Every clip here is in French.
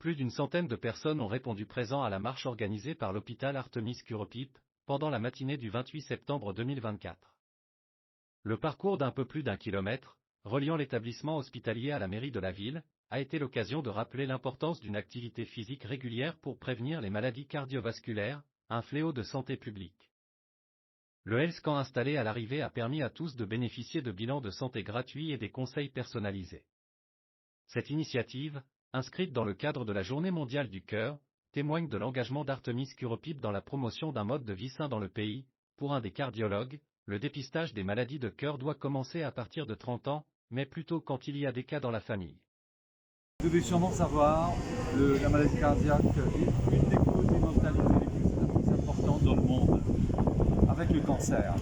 plus d'une centaine de personnes ont répondu présent à la marche organisée par l'hôpital Artemis-Kuropip, pendant la matinée du 28 septembre 2024. Le parcours d'un peu plus d'1 kilomètre, reliant l'établissement hospitalier à la mairie de la ville, a été l'occasion de rappeler l'importance d'une activité physique régulière pour prévenir les maladies cardiovasculaires, un fléau de santé publique. Le Health Camp installé à l'arrivée a permis à tous de bénéficier de bilans de santé gratuits et des conseils personnalisés. Cette initiative, inscrite dans le cadre de la Journée mondiale du cœur, témoigne de l'engagement d'Artemis-Kuropip dans la promotion d'un mode de vie sain dans le pays. Pour un des cardiologues, le dépistage des maladies de cœur doit commencer à partir de 30 ans, mais plutôt quand il y a des cas dans la famille. Vous devez sûrement savoir, la maladie cardiaque est une des causes d'immortalité les plus importantes dans le monde, avec le cancer.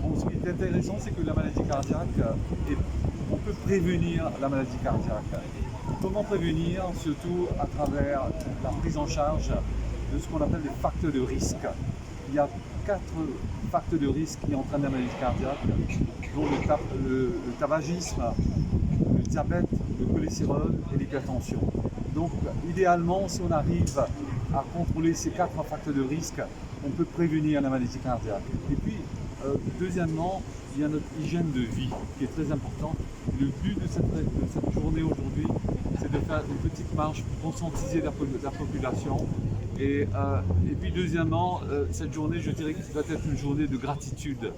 Bon, ce qui est intéressant, c'est que la maladie cardiaque, on peut prévenir la maladie cardiaque. Comment prévenir? Surtout à travers la prise en charge de ce qu'on appelle les facteurs de risque. Il y a 4 facteurs de risque qui entraînent la maladie cardiaque, dont le tabagisme, le diabète, le cholestérol et l'hypertension. Donc idéalement, si on arrive à contrôler ces 4 facteurs de risque, on peut prévenir la maladie cardiaque. Et puis, deuxièmement, il y a notre hygiène de vie qui est très important. Le but de cette journée aujourd'hui, c'est de faire une petite marche pour conscientiser la population. Et puis deuxièmement, cette journée, je dirais que doit être une journée de gratitude.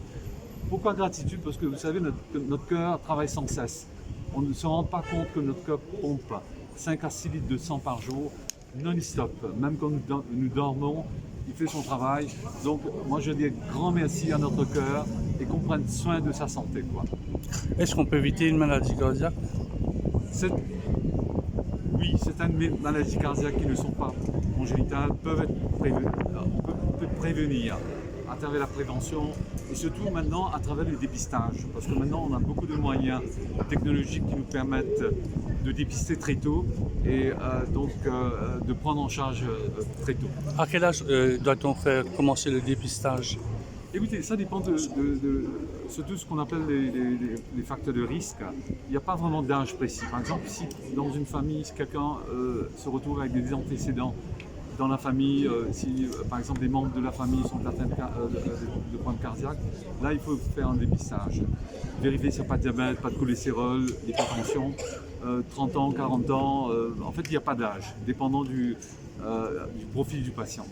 Pourquoi gratitude? Parce que vous savez, notre cœur travaille sans cesse. On ne se rend pas compte que notre cœur pompe 5 à 6 litres de sang par jour, non-stop. Même quand nous dormons, il fait son travail. Donc moi je dis grand merci à notre cœur et qu'on prenne soin de sa santé, quoi. Est-ce qu'on peut éviter une maladie cardiaque? Oui, certaines maladies cardiaques qui ne sont pas congénitales peuvent être prévenues. On peut prévenir à travers la prévention et surtout maintenant à travers le dépistage. Parce que maintenant on a beaucoup de moyens technologiques qui nous permettent de dépister très tôt et donc de prendre en charge très tôt. À quel âge doit-on faire commencer le dépistage? Écoutez, ça dépend surtout ce qu'on appelle les facteurs de risque. Il n'y a pas vraiment d'âge précis. Par exemple, si dans une famille, si quelqu'un se retrouve avec des antécédents dans la famille, si par exemple des membres de la famille sont atteints de problèmes cardiaques, là il faut faire un dépistage. Vérifier s'il n'y a pas de diabète, pas de cholestérol, d'hypertension, 30 ans, 40 ans, en fait il n'y a pas d'âge, dépendant du profil du patient.